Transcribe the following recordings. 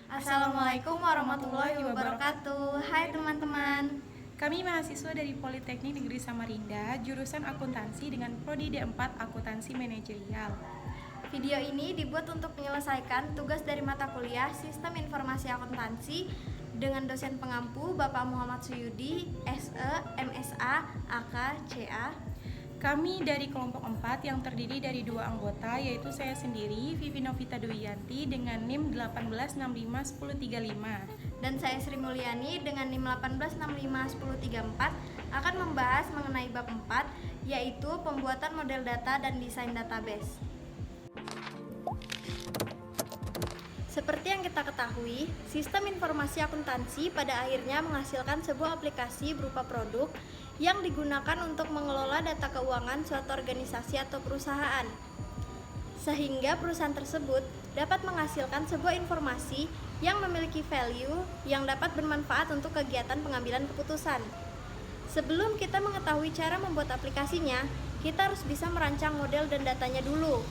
Assalamualaikum warahmatullahi wabarakatuh. Hai teman-teman. Kami mahasiswa dari Politeknik Negeri Samarinda, jurusan akuntansi dengan prodi D4 Akuntansi Manajerial. Video ini dibuat untuk menyelesaikan tugas dari mata kuliah Sistem Informasi Akuntansi dengan dosen pengampu Bapak Muhammad Suyudi, SE, MSA, AK, CA. Kami dari kelompok 4 yang terdiri dari 2 anggota, yaitu saya sendiri, Vivi Novita Duyanti dengan NIM 18651035. Dan saya Sri Mulyani dengan NIM 18651034 akan membahas mengenai bab 4, yaitu pembuatan model data dan desain database. Seperti yang kita ketahui, sistem informasi akuntansi pada akhirnya menghasilkan sebuah aplikasi berupa produk yang digunakan untuk mengelola data keuangan suatu organisasi atau perusahaan. Sehingga perusahaan tersebut dapat menghasilkan sebuah informasi yang memiliki value yang dapat bermanfaat untuk kegiatan pengambilan keputusan. Sebelum kita mengetahui cara membuat aplikasinya, kita harus bisa merancang model dan datanya dulu.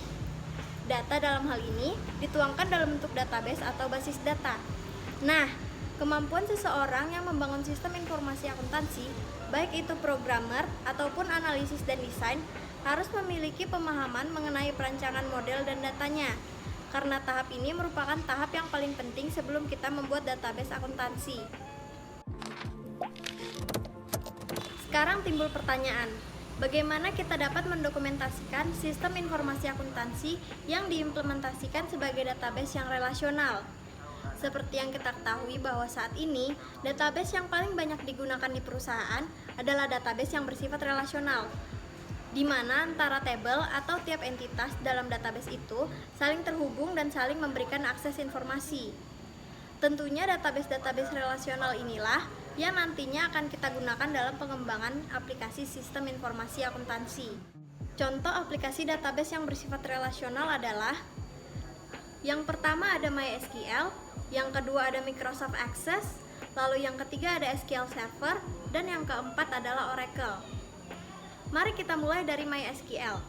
Data dalam hal ini dituangkan dalam bentuk database atau basis data. Nah, kemampuan seseorang yang membangun sistem informasi akuntansi, baik itu programmer ataupun analisis dan desain, harus memiliki pemahaman mengenai perancangan model dan datanya. Karena tahap ini merupakan tahap yang paling penting sebelum kita membuat database akuntansi. Sekarang timbul pertanyaan, bagaimana kita dapat mendokumentasikan sistem informasi akuntansi yang diimplementasikan sebagai database yang relasional? Seperti yang kita ketahui bahwa saat ini, database yang paling banyak digunakan di perusahaan adalah database yang bersifat relasional, di mana antara tabel atau tiap entitas dalam database itu saling terhubung dan saling memberikan akses informasi. Tentunya database-database relasional inilah yang nantinya akan kita gunakan dalam pengembangan aplikasi sistem informasi akuntansi. Contoh aplikasi database yang bersifat relasional adalah: yang pertama ada MySQL, yang kedua ada Microsoft Access, lalu yang ketiga ada SQL Server, dan yang keempat adalah Oracle. Mari kita mulai dari MySQL.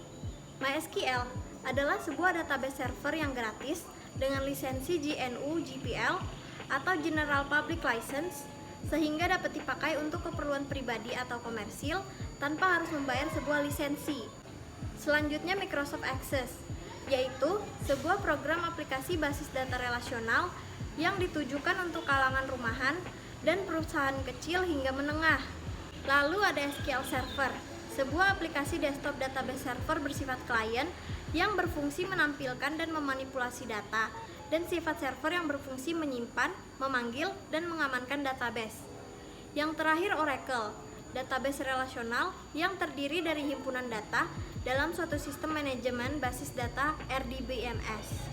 MySQL adalah sebuah database server yang gratis dengan lisensi GNU GPL atau General Public License, sehingga dapat dipakai untuk keperluan pribadi atau komersil tanpa harus membayar sebuah lisensi. Selanjutnya Microsoft Access, yaitu sebuah program aplikasi basis data relasional yang ditujukan untuk kalangan rumahan dan perusahaan kecil hingga menengah. Lalu ada SQL Server, sebuah aplikasi desktop database server bersifat klien yang berfungsi menampilkan dan memanipulasi data, dan sifat server yang berfungsi menyimpan, memanggil, dan mengamankan database. Yang terakhir Oracle, database relasional yang terdiri dari himpunan data dalam suatu sistem manajemen basis data RDBMS.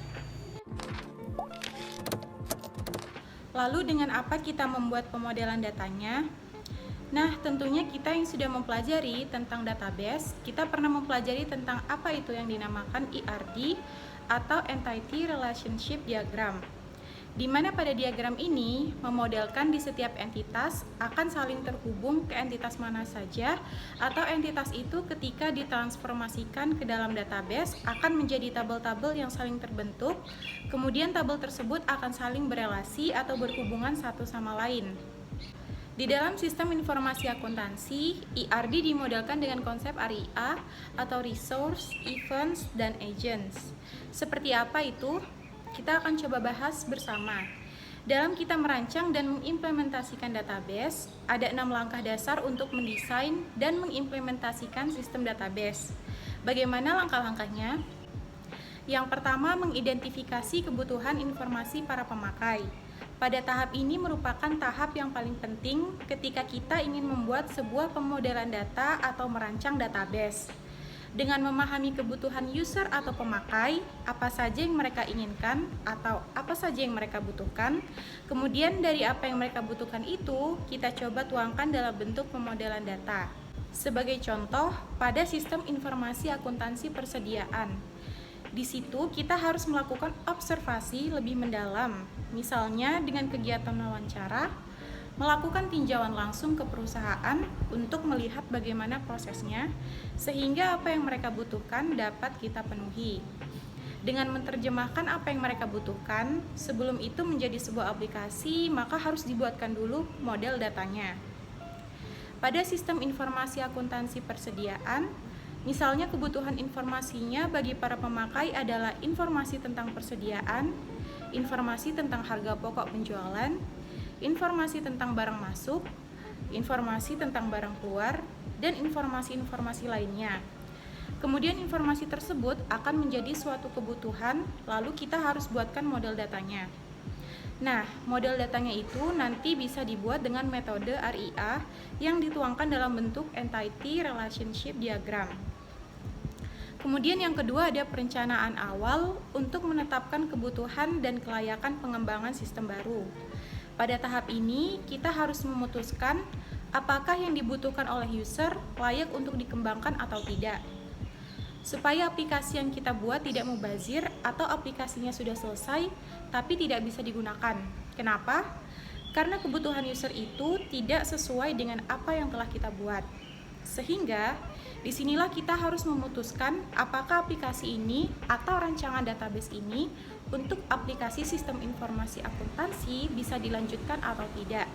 Lalu dengan apa kita membuat pemodelan datanya? Nah, tentunya kita yang sudah mempelajari tentang database, kita pernah mempelajari tentang apa itu yang dinamakan ERD atau Entity Relationship Diagram, di mana pada diagram ini memodelkan di setiap entitas akan saling terhubung ke entitas mana saja, atau entitas itu ketika ditransformasikan ke dalam database akan menjadi tabel-tabel yang saling terbentuk, kemudian tabel tersebut akan saling berelasi atau berhubungan satu sama lain. Di dalam sistem informasi akuntansi, ERD dimodelkan dengan konsep RIA atau Resource, Events, dan Agents. Seperti apa itu? Kita akan coba bahas bersama. Dalam kita merancang dan mengimplementasikan database, ada 6 langkah dasar untuk mendesain dan mengimplementasikan sistem database. Bagaimana langkah-langkahnya? Yang pertama, mengidentifikasi kebutuhan informasi para pemakai. Pada tahap ini merupakan tahap yang paling penting ketika kita ingin membuat sebuah pemodelan data atau merancang database. Dengan memahami kebutuhan user atau pemakai, apa saja yang mereka inginkan atau apa saja yang mereka butuhkan, kemudian dari apa yang mereka butuhkan itu, kita coba tuangkan dalam bentuk pemodelan data. Sebagai contoh, pada sistem informasi akuntansi persediaan, di situ kita harus melakukan observasi lebih mendalam, misalnya dengan kegiatan wawancara, melakukan tinjauan langsung ke perusahaan untuk melihat bagaimana prosesnya, sehingga apa yang mereka butuhkan dapat kita penuhi. Dengan menerjemahkan apa yang mereka butuhkan, sebelum itu menjadi sebuah aplikasi, maka harus dibuatkan dulu model datanya. Pada sistem informasi akuntansi persediaan, misalnya kebutuhan informasinya bagi para pemakai adalah informasi tentang persediaan, informasi tentang harga pokok penjualan, informasi tentang barang masuk, informasi tentang barang keluar, dan informasi-informasi lainnya. Kemudian informasi tersebut akan menjadi suatu kebutuhan, lalu kita harus buatkan model datanya. Nah, model datanya itu nanti bisa dibuat dengan metode RIA yang dituangkan dalam bentuk Entity Relationship Diagram. Kemudian yang kedua ada perencanaan awal untuk menetapkan kebutuhan dan kelayakan pengembangan sistem baru. Pada tahap ini, kita harus memutuskan apakah yang dibutuhkan oleh user layak untuk dikembangkan atau tidak. Supaya aplikasi yang kita buat tidak mubazir atau aplikasinya sudah selesai tapi tidak bisa digunakan. Kenapa? Karena kebutuhan user itu tidak sesuai dengan apa yang telah kita buat. Sehingga disinilah kita harus memutuskan apakah aplikasi ini atau rancangan database ini untuk aplikasi sistem informasi akuntansi bisa dilanjutkan atau tidak.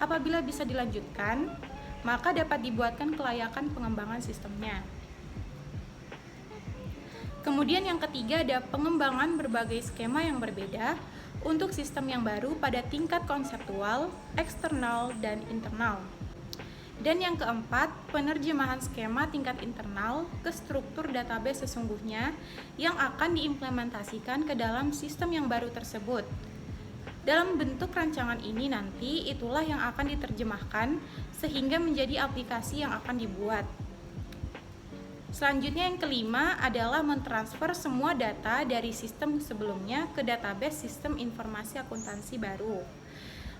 Apabila bisa dilanjutkan, maka dapat dibuatkan kelayakan pengembangan sistemnya. Kemudian yang ketiga ada pengembangan berbagai skema yang berbeda untuk sistem yang baru pada tingkat konseptual, eksternal, dan internal. Dan yang keempat, penerjemahan skema tingkat internal ke struktur database sesungguhnya yang akan diimplementasikan ke dalam sistem yang baru tersebut. Dalam bentuk rancangan ini nanti itulah yang akan diterjemahkan sehingga menjadi aplikasi yang akan dibuat. Selanjutnya yang kelima adalah mentransfer semua data dari sistem sebelumnya ke database sistem informasi akuntansi baru.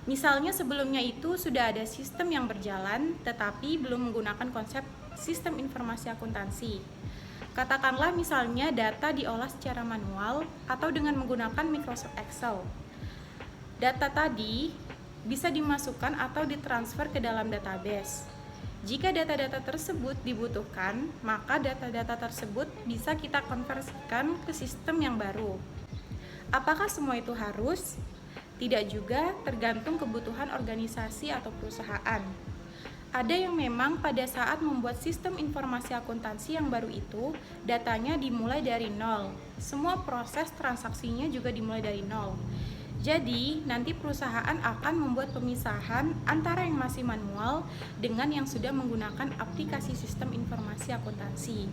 Misalnya sebelumnya itu sudah ada sistem yang berjalan tetapi belum menggunakan konsep sistem informasi akuntansi. Katakanlah misalnya data diolah secara manual atau dengan menggunakan Microsoft Excel. Data tadi bisa dimasukkan atau ditransfer ke dalam database. Jika data-data tersebut dibutuhkan, maka data-data tersebut bisa kita konversikan ke sistem yang baru. Apakah semua itu harus? Tidak juga, tergantung kebutuhan organisasi atau perusahaan. Ada yang memang pada saat membuat sistem informasi akuntansi yang baru itu, datanya dimulai dari nol. Semua proses transaksinya juga dimulai dari nol. Jadi, nanti perusahaan akan membuat pemisahan antara yang masih manual dengan yang sudah menggunakan aplikasi sistem informasi akuntansi.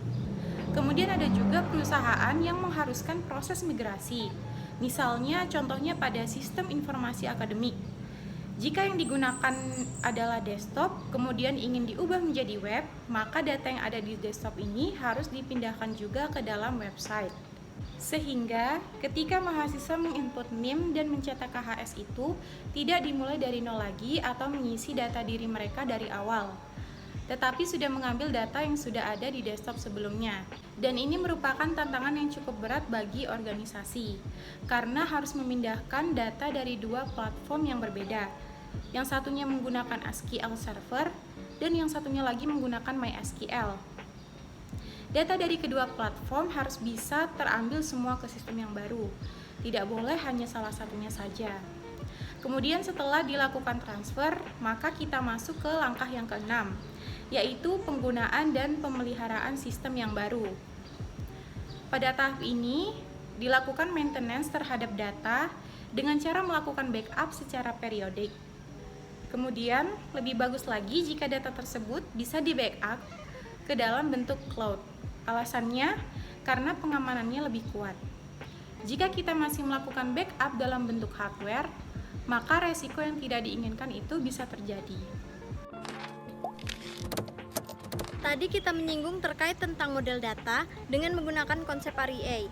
Kemudian ada juga perusahaan yang mengharuskan proses migrasi. Misalnya, contohnya pada sistem informasi akademik. Jika yang digunakan adalah desktop, kemudian ingin diubah menjadi web, maka data yang ada di desktop ini harus dipindahkan juga ke dalam website. Sehingga ketika mahasiswa menginput NIM dan mencetak KHS itu tidak dimulai dari nol lagi atau mengisi data diri mereka dari awal, tetapi sudah mengambil data yang sudah ada di desktop sebelumnya. Dan ini merupakan tantangan yang cukup berat bagi organisasi karena harus memindahkan data dari dua platform yang berbeda. Yang satunya menggunakan SQL Server dan yang satunya lagi menggunakan MySQL. Data dari kedua platform harus bisa terambil semua ke sistem yang baru. Tidak boleh hanya salah satunya saja. Kemudian setelah dilakukan transfer, maka kita masuk ke langkah yang keenam, yaitu penggunaan dan pemeliharaan sistem yang baru. Pada tahap ini, dilakukan maintenance terhadap data dengan cara melakukan backup secara periodik. Kemudian, lebih bagus lagi jika data tersebut bisa di-backup ke dalam bentuk cloud. Alasannya, karena pengamanannya lebih kuat. Jika kita masih melakukan backup dalam bentuk hardware, maka resiko yang tidak diinginkan itu bisa terjadi. Tadi kita menyinggung terkait tentang model data dengan menggunakan konsep RIA.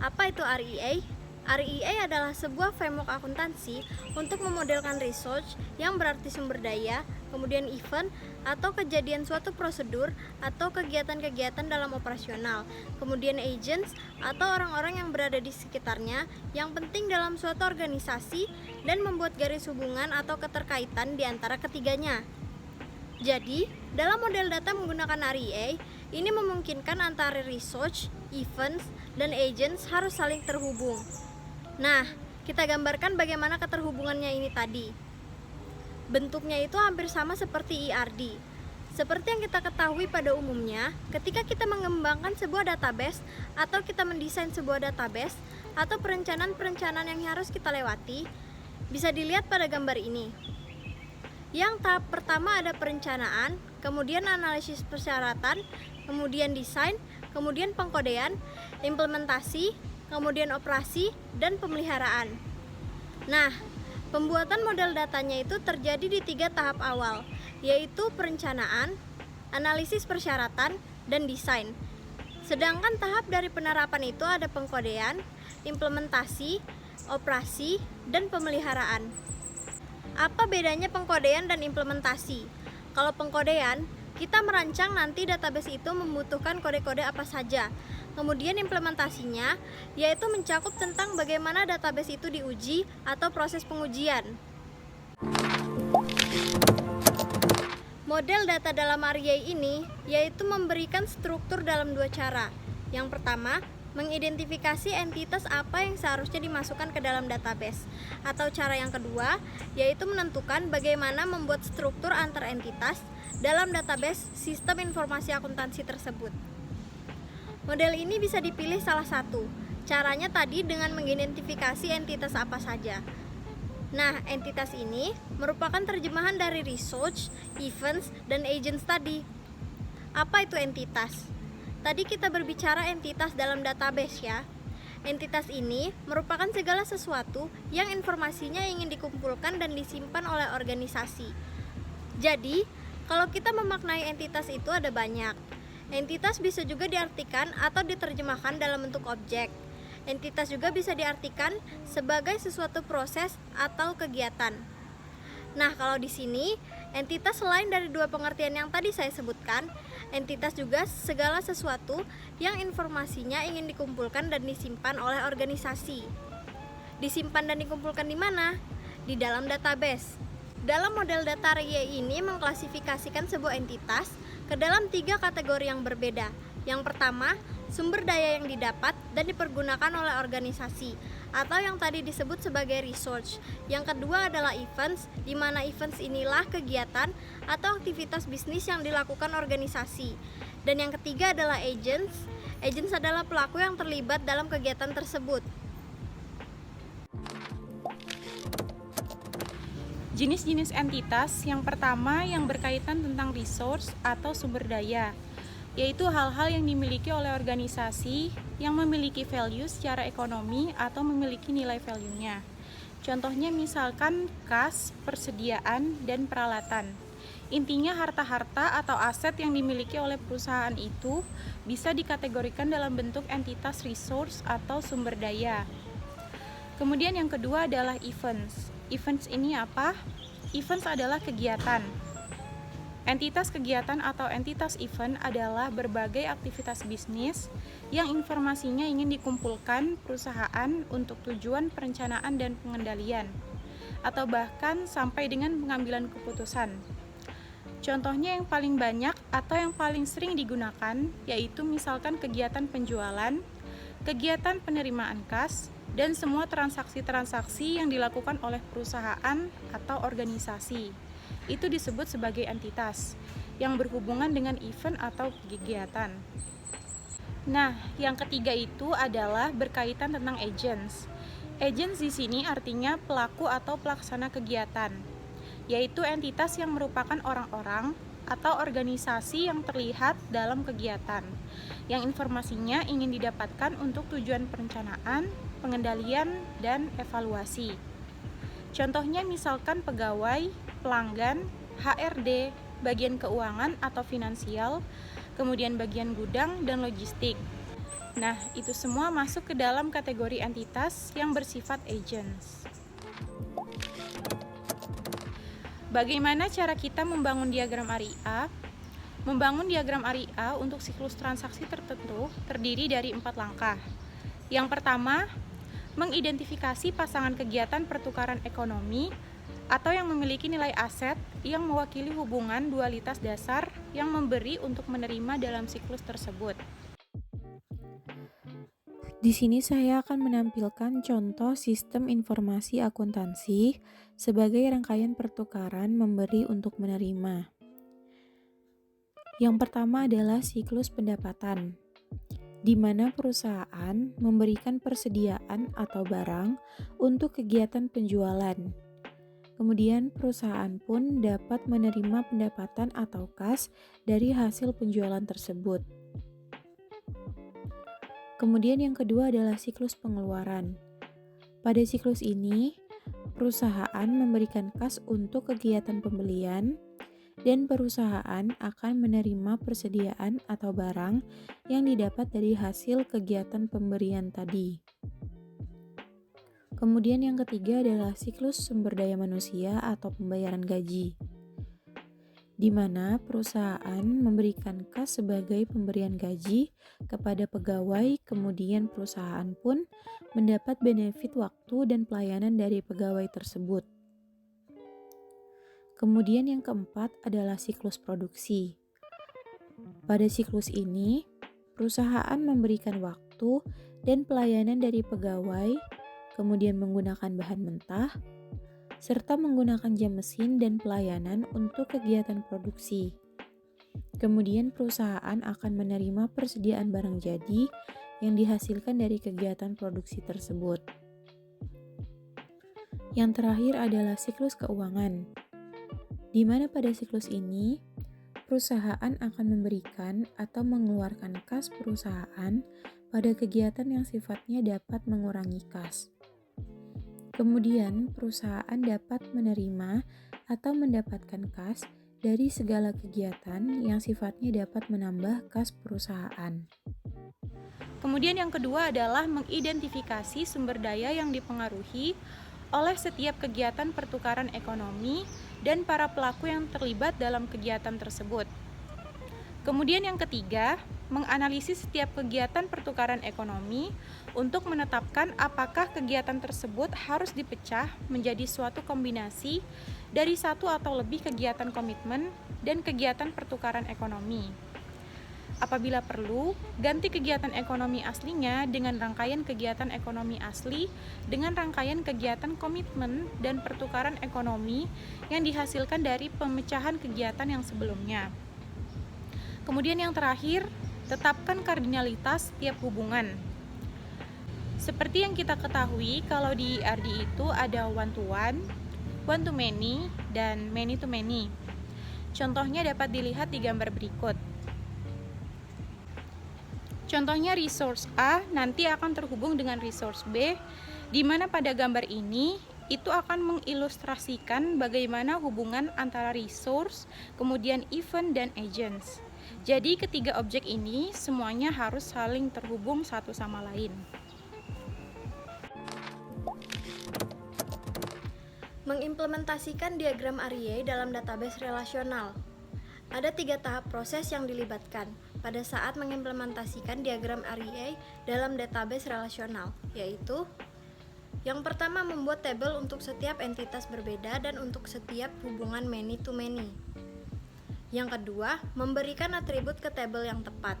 Apa itu RIA? RIA adalah sebuah framework akuntansi untuk memodelkan research yang berarti sumber daya, kemudian event atau kejadian suatu prosedur atau kegiatan-kegiatan dalam operasional, kemudian agents atau orang-orang yang berada di sekitarnya yang penting dalam suatu organisasi dan membuat garis hubungan atau keterkaitan di antara ketiganya. Jadi, dalam model data menggunakan RIA, Ini memungkinkan antara research, events, dan agents harus saling terhubung. Nah, kita gambarkan bagaimana keterhubungannya ini tadi. Bentuknya itu hampir sama seperti ERD. Seperti yang kita ketahui pada umumnya, ketika kita mengembangkan sebuah database atau kita mendesain sebuah database atau perencanaan-perencanaan yang harus kita lewati, bisa dilihat pada gambar ini. Yang tahap pertama ada perencanaan, kemudian analisis persyaratan, kemudian desain, kemudian pengkodean, implementasi, kemudian operasi, dan pemeliharaan. Nah, pembuatan model datanya itu terjadi di 3 tahap awal, yaitu perencanaan, analisis persyaratan, dan desain. Sedangkan tahap dari penerapan itu ada pengkodean, implementasi, operasi, dan pemeliharaan. Apa bedanya pengkodean dan implementasi? Kalau pengkodean, kita merancang nanti database itu membutuhkan kode-kode apa saja. Kemudian implementasinya, yaitu mencakup tentang bagaimana database itu diuji atau proses pengujian. Model data dalam RIA ini yaitu memberikan struktur dalam 2 cara. Yang pertama, mengidentifikasi entitas apa yang seharusnya dimasukkan ke dalam database. Atau cara yang kedua, yaitu menentukan bagaimana membuat struktur antar entitas dalam database sistem informasi akuntansi tersebut. Model ini bisa dipilih salah satu. Caranya tadi dengan mengidentifikasi entitas apa saja. Nah, entitas ini merupakan terjemahan dari research, events, dan agents tadi. Apa itu entitas? Tadi kita berbicara entitas dalam database ya. Entitas ini merupakan segala sesuatu yang informasinya ingin dikumpulkan dan disimpan oleh organisasi. Jadi, kalau kita memaknai entitas itu ada banyak. Entitas bisa juga diartikan atau diterjemahkan dalam bentuk objek. Entitas juga bisa diartikan sebagai sesuatu proses atau kegiatan. Nah, kalau di sini, entitas selain dari 2 pengertian yang tadi saya sebutkan, entitas juga segala sesuatu yang informasinya ingin dikumpulkan dan disimpan oleh organisasi. Disimpan dan dikumpulkan di mana? Di dalam database. Dalam model data RIA ini mengklasifikasikan sebuah entitas ke dalam 3 kategori yang berbeda. Yang pertama, sumber daya yang didapat dan dipergunakan oleh organisasi atau yang tadi disebut sebagai research. Yang kedua adalah events, di mana events inilah kegiatan atau aktivitas bisnis yang dilakukan organisasi. Dan yang ketiga adalah agents. Agents adalah pelaku yang terlibat dalam kegiatan tersebut. Jenis-jenis entitas yang pertama yang berkaitan tentang resource atau sumber daya, yaitu hal-hal yang dimiliki oleh organisasi yang memiliki value secara ekonomi atau memiliki nilai value-nya. Contohnya misalkan kas, persediaan, dan peralatan. Intinya harta-harta atau aset yang dimiliki oleh perusahaan itu bisa dikategorikan dalam bentuk entitas resource atau sumber daya. Kemudian yang kedua adalah events. Events ini apa? Events adalah kegiatan. Entitas kegiatan atau entitas event adalah berbagai aktivitas bisnis yang informasinya ingin dikumpulkan perusahaan untuk tujuan perencanaan dan pengendalian, atau bahkan sampai dengan pengambilan keputusan. Contohnya yang paling banyak atau yang paling sering digunakan yaitu misalkan kegiatan penjualan, kegiatan penerimaan kas, dan semua transaksi-transaksi yang dilakukan oleh perusahaan atau organisasi. Itu disebut sebagai entitas yang berhubungan dengan event atau kegiatan. Nah, yang ketiga itu adalah berkaitan tentang agents. Agents di sini artinya pelaku atau pelaksana kegiatan, yaitu entitas yang merupakan orang-orang atau organisasi yang terlihat dalam kegiatan, yang informasinya ingin didapatkan untuk tujuan perencanaan, pengendalian, dan evaluasi. Contohnya misalkan pegawai, pelanggan, HRD, bagian keuangan atau finansial, kemudian bagian gudang dan logistik. Nah, itu semua masuk ke dalam kategori entitas yang bersifat agents. Bagaimana cara kita membangun diagram RIA? Membangun diagram RIA untuk siklus transaksi tertentu terdiri dari 4 langkah. Yang pertama, mengidentifikasi pasangan kegiatan pertukaran ekonomi atau yang memiliki nilai aset yang mewakili hubungan dualitas dasar yang memberi untuk menerima dalam siklus tersebut. Di sini saya akan menampilkan contoh sistem informasi akuntansi sebagai rangkaian pertukaran memberi untuk menerima. Yang pertama adalah siklus pendapatan, di mana perusahaan memberikan persediaan atau barang untuk kegiatan penjualan. Kemudian perusahaan pun dapat menerima pendapatan atau kas dari hasil penjualan tersebut. Kemudian yang kedua adalah siklus pengeluaran. Pada siklus ini, perusahaan memberikan kas untuk kegiatan pembelian dan perusahaan akan menerima persediaan atau barang yang didapat dari hasil kegiatan pemberian tadi. Kemudian yang ketiga adalah siklus sumber daya manusia atau pembayaran gaji, di mana perusahaan memberikan kas sebagai pemberian gaji kepada pegawai, kemudian perusahaan pun mendapat benefit waktu dan pelayanan dari pegawai tersebut. Kemudian yang keempat adalah siklus produksi. Pada siklus ini, perusahaan memberikan waktu dan pelayanan dari pegawai, kemudian menggunakan bahan mentah, serta menggunakan jam mesin dan pelayanan untuk kegiatan produksi. Kemudian perusahaan akan menerima persediaan barang jadi yang dihasilkan dari kegiatan produksi tersebut. Yang terakhir adalah siklus keuangan, di mana pada siklus ini, perusahaan akan memberikan atau mengeluarkan kas perusahaan pada kegiatan yang sifatnya dapat mengurangi kas. Kemudian, perusahaan dapat menerima atau mendapatkan kas dari segala kegiatan yang sifatnya dapat menambah kas perusahaan. Kemudian yang kedua adalah mengidentifikasi sumber daya yang dipengaruhi oleh setiap kegiatan pertukaran ekonomi dan para pelaku yang terlibat dalam kegiatan tersebut. Kemudian yang ketiga, menganalisis setiap kegiatan pertukaran ekonomi untuk menetapkan apakah kegiatan tersebut harus dipecah menjadi suatu kombinasi dari satu atau lebih kegiatan komitmen dan kegiatan pertukaran ekonomi. Apabila perlu, ganti kegiatan ekonomi aslinya dengan rangkaian kegiatan ekonomi asli dengan rangkaian kegiatan komitmen dan pertukaran ekonomi yang dihasilkan dari pemecahan kegiatan yang sebelumnya. Kemudian yang terakhir, tetapkan kardinalitas tiap hubungan. Seperti yang kita ketahui, kalau di RD itu ada one-to-one, one-to-many, dan many-to-many. Contohnya dapat dilihat di gambar berikut. Contohnya resource A nanti akan terhubung dengan resource B, di mana pada gambar ini itu akan mengilustrasikan bagaimana hubungan antara resource, kemudian event, dan agents. Jadi ketiga objek ini semuanya harus saling terhubung satu sama lain. Mengimplementasikan diagram Array dalam database relasional. Ada 3 tahap proses yang dilibatkan pada saat mengimplementasikan diagram Array dalam database relasional, yaitu yang pertama, membuat tabel untuk setiap entitas berbeda dan untuk setiap hubungan many to many. Yang kedua, memberikan atribut ke tabel yang tepat.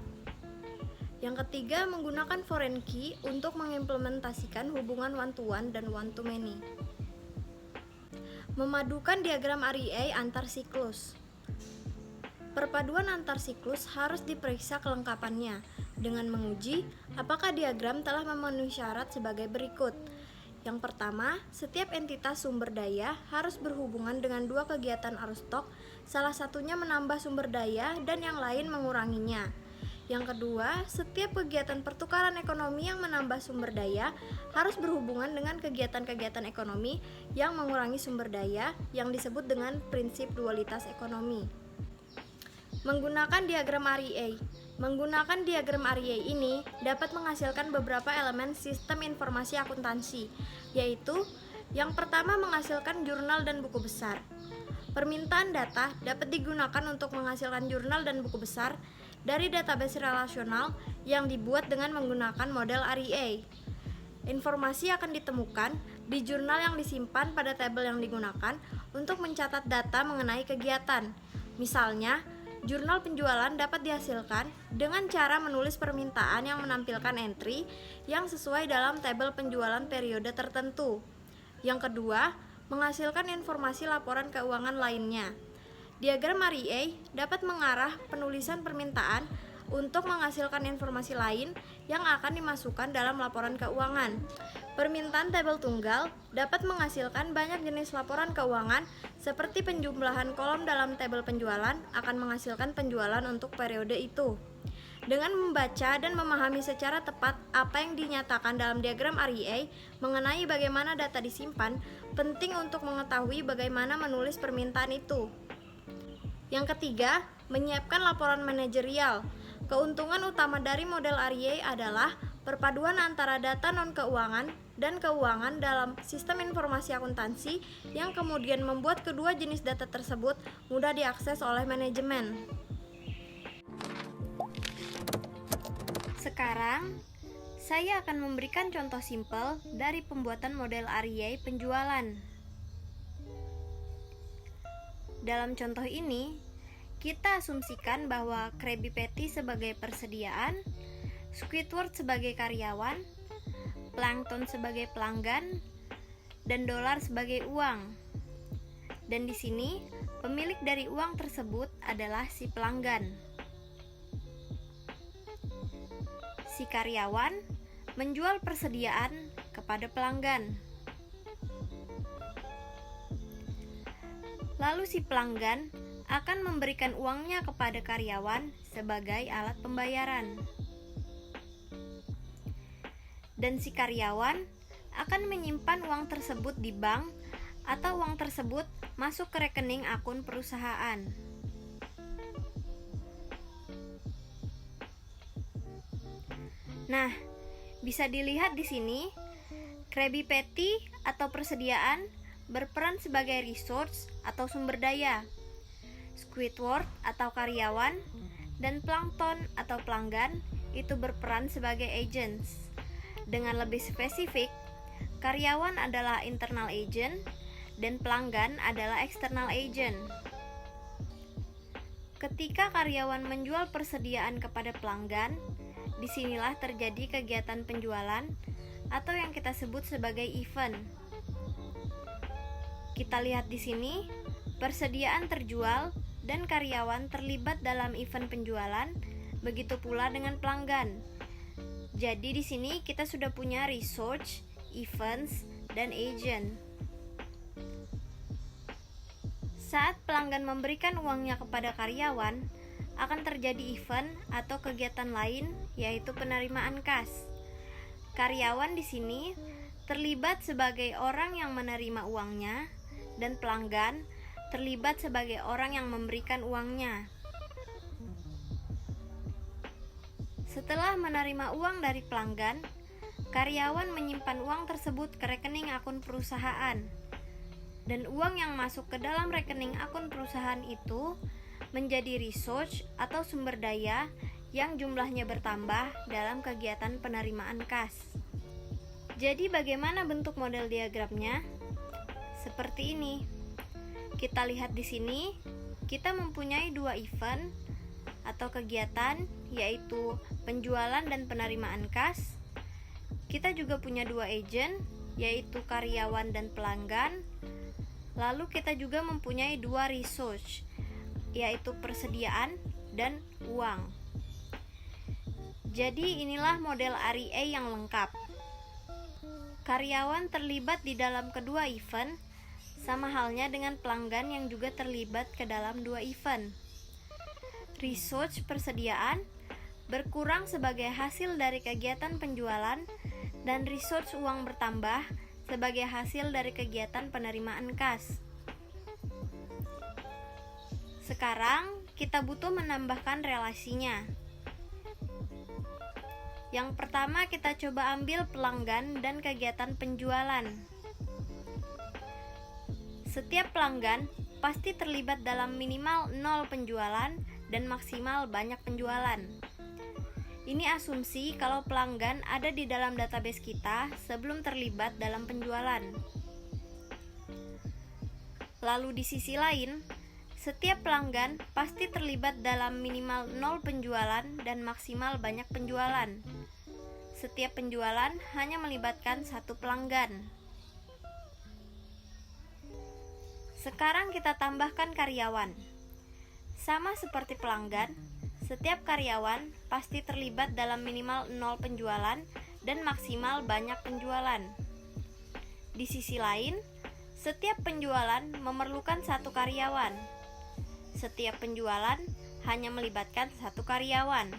Yang ketiga, menggunakan foreign key untuk mengimplementasikan hubungan one-to-one dan one-to-many. Memadukan diagram Array antar siklus. Perpaduan antar siklus harus diperiksa kelengkapannya dengan menguji apakah diagram telah memenuhi syarat sebagai berikut. Yang pertama, setiap entitas sumber daya harus berhubungan dengan 2 kegiatan arus stok, salah satunya menambah sumber daya dan yang lain menguranginya. Yang kedua, setiap kegiatan pertukaran ekonomi yang menambah sumber daya harus berhubungan dengan kegiatan-kegiatan ekonomi yang mengurangi sumber daya yang disebut dengan prinsip dualitas ekonomi. Menggunakan diagram Array. Menggunakan diagram Array ini dapat menghasilkan beberapa elemen sistem informasi akuntansi, yaitu yang pertama menghasilkan jurnal dan buku besar. Permintaan data dapat digunakan untuk menghasilkan jurnal dan buku besar dari database relasional yang dibuat dengan menggunakan model Array. Informasi akan ditemukan di jurnal yang disimpan pada tabel yang digunakan untuk mencatat data mengenai kegiatan. Misalnya, jurnal penjualan dapat dihasilkan dengan cara menulis permintaan yang menampilkan entry yang sesuai dalam tabel penjualan periode tertentu. Yang kedua, menghasilkan informasi laporan keuangan lainnya. Diagram REA dapat mengarah penulisan permintaan untuk menghasilkan informasi lain yang akan dimasukkan dalam laporan keuangan. Permintaan tabel tunggal dapat menghasilkan banyak jenis laporan keuangan seperti penjumlahan kolom dalam tabel penjualan akan menghasilkan penjualan untuk periode itu. Dengan membaca dan memahami secara tepat apa yang dinyatakan dalam diagram REA mengenai bagaimana data disimpan, penting untuk mengetahui bagaimana menulis permintaan itu. Yang ketiga, menyiapkan laporan manajerial. Keuntungan utama dari model REA adalah perpaduan antara data non-keuangan dan keuangan dalam sistem informasi akuntansi yang kemudian membuat kedua jenis data tersebut mudah diakses oleh manajemen. Sekarang, saya akan memberikan contoh simpel dari pembuatan model REA penjualan. Dalam contoh ini, kita asumsikan bahwa Krabby Patty sebagai persediaan, Squidward sebagai karyawan, Plankton sebagai pelanggan, dan dolar sebagai uang. Dan di sini, pemilik dari uang tersebut adalah si pelanggan. Si karyawan menjual persediaan kepada pelanggan. Lalu si pelanggan akan memberikan uangnya kepada karyawan sebagai alat pembayaran. Dan si karyawan akan menyimpan uang tersebut di bank atau uang tersebut masuk ke rekening akun perusahaan. Nah, bisa dilihat di sini, Krabby Patty atau persediaan berperan sebagai resource atau sumber daya. Squidward atau karyawan dan Plankton atau pelanggan itu berperan sebagai agents. Dengan lebih spesifik, karyawan adalah internal agent dan pelanggan adalah external agent. Ketika karyawan menjual persediaan kepada pelanggan, disinilah terjadi kegiatan penjualan atau yang kita sebut sebagai event. Kita lihat di sini, persediaan terjual dan karyawan terlibat dalam event penjualan, begitu pula dengan pelanggan. Jadi di sini kita sudah punya research, events, dan agent. Saat pelanggan memberikan uangnya kepada karyawan, akan terjadi event atau kegiatan lain, yaitu penerimaan kas. Karyawan di sini terlibat sebagai orang yang menerima uangnya, dan pelanggan terlibat sebagai orang yang memberikan uangnya. Setelah menerima uang dari pelanggan, karyawan menyimpan uang tersebut ke rekening akun perusahaan. Dan uang yang masuk ke dalam rekening akun perusahaan itu menjadi resource atau sumber daya yang jumlahnya bertambah dalam kegiatan penerimaan kas. Jadi bagaimana bentuk model diagramnya? Seperti ini. Kita lihat di sini, kita mempunyai dua event atau kegiatan, yaitu penjualan dan penerimaan kas. Kita juga punya dua agent, yaitu karyawan dan pelanggan. Lalu kita juga mempunyai dua resource, yaitu persediaan dan uang. Jadi inilah model REA yang lengkap. Karyawan terlibat di dalam kedua event, sama halnya dengan pelanggan yang juga terlibat ke dalam dua event. Research persediaan berkurang sebagai hasil dari kegiatan penjualan dan research uang bertambah sebagai hasil dari kegiatan penerimaan kas. Sekarang kita butuh menambahkan relasinya. Yang pertama kita coba ambil pelanggan dan kegiatan penjualan. Setiap pelanggan pasti terlibat dalam minimal 0 penjualan dan maksimal banyak penjualan. Ini asumsi kalau pelanggan ada di dalam database kita sebelum terlibat dalam penjualan. Lalu di sisi lain, setiap pelanggan pasti terlibat dalam minimal 0 penjualan dan maksimal banyak penjualan. Setiap penjualan hanya melibatkan satu pelanggan. Sekarang kita tambahkan karyawan. Sama seperti pelanggan, setiap karyawan pasti terlibat dalam minimal 0 penjualan dan maksimal banyak penjualan. Di sisi lain, setiap penjualan memerlukan satu karyawan. Setiap penjualan hanya melibatkan satu karyawan.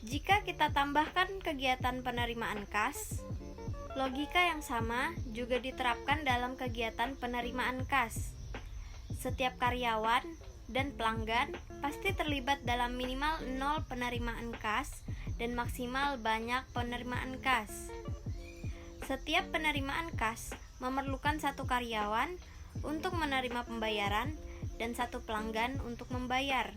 Jika kita tambahkan kegiatan penerimaan kas, logika yang sama juga diterapkan dalam kegiatan penerimaan kas. Setiap karyawan dan pelanggan pasti terlibat dalam minimal 0 penerimaan kas dan maksimal banyak penerimaan kas. Setiap penerimaan kas memerlukan satu karyawan untuk menerima pembayaran dan satu pelanggan untuk membayar.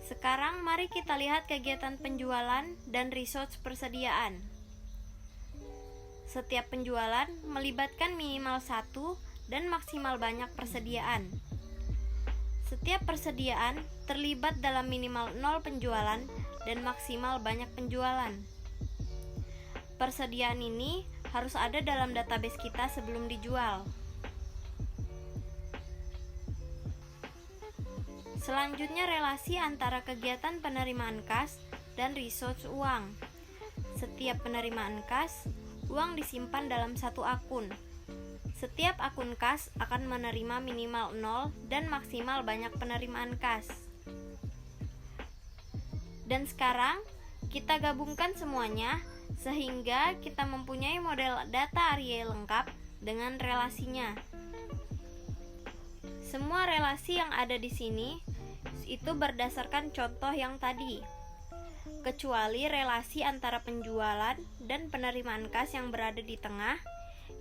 Sekarang mari kita lihat kegiatan penjualan dan resource persediaan. Setiap penjualan melibatkan minimal satu dan maksimal banyak persediaan. Setiap persediaan terlibat dalam minimal 0 penjualan dan maksimal banyak penjualan. Persediaan ini harus ada dalam database kita sebelum dijual. Selanjutnya relasi antara kegiatan penerimaan kas dan resource uang. Setiap penerimaan kas, uang disimpan dalam satu akun. Setiap akun kas akan menerima minimal 0 dan maksimal banyak penerimaan kas. Dan sekarang kita gabungkan semuanya sehingga kita mempunyai model data array lengkap dengan relasinya. Semua relasi yang ada di sini itu berdasarkan contoh yang tadi, kecuali relasi antara penjualan dan penerimaan kas yang berada di tengah.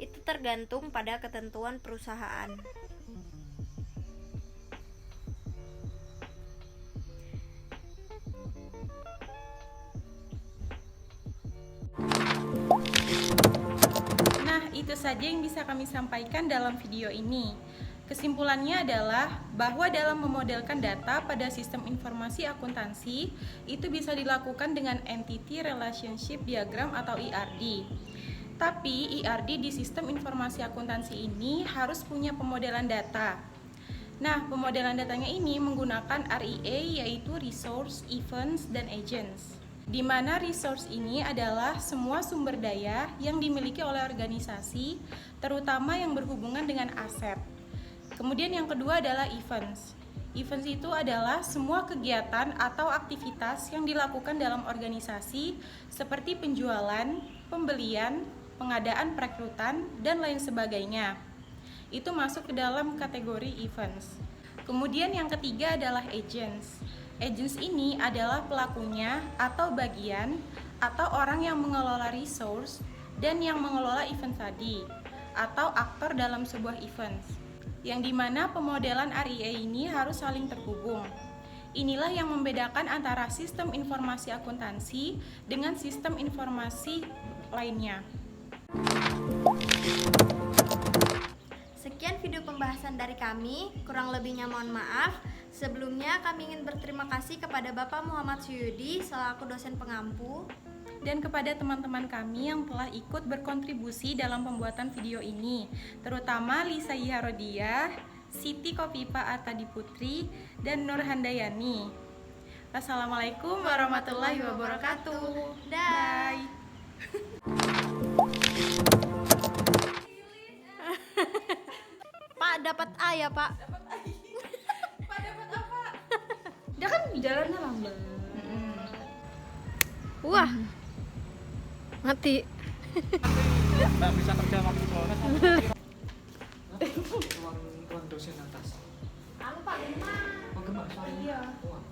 Itu tergantung pada ketentuan perusahaan. Nah, itu saja yang bisa kami sampaikan dalam video ini. Kesimpulannya adalah bahwa dalam memodelkan data pada sistem informasi akuntansi itu bisa dilakukan dengan Entity Relationship Diagram atau ERD. Tapi ERD di sistem informasi akuntansi ini harus punya pemodelan data. Nah, pemodelan datanya ini menggunakan REA, yaitu Resource, Events, dan Agents. Di mana resource ini adalah semua sumber daya yang dimiliki oleh organisasi, terutama yang berhubungan dengan aset. Kemudian yang kedua adalah events. Events itu adalah semua kegiatan atau aktivitas yang dilakukan dalam organisasi seperti penjualan, pembelian, pengadaan perekrutan, dan lain sebagainya. Itu masuk ke dalam kategori events. Kemudian yang ketiga adalah agents. Agents ini adalah pelakunya atau bagian atau orang yang mengelola resource dan yang mengelola event tadi, atau aktor dalam sebuah event, yang dimana pemodelan REA ini harus saling terhubung. Inilah yang membedakan antara sistem informasi akuntansi dengan sistem informasi lainnya. Sekian video pembahasan dari kami, kurang lebihnya mohon maaf. Sebelumnya kami ingin berterima kasih kepada Bapak Muhammad Suyudi selaku dosen pengampu dan kepada teman-teman kami yang telah ikut berkontribusi dalam pembuatan video ini, terutama Lisa Iharodiah, Siti Kofifa Artadi Putri, dan Nur Handayani. Wassalamualaikum warahmatullahi wabarakatuh. Bye. Pak, dapat A ya, Pak? Pak, dapat apa? Dia kan jalannya lambat. Wah. Mati. Nggak bisa kerja waktu proses. Ruang dosen atas. Anu Pak, Gemma. Oh, Gemma, sorry. Iya. Wah.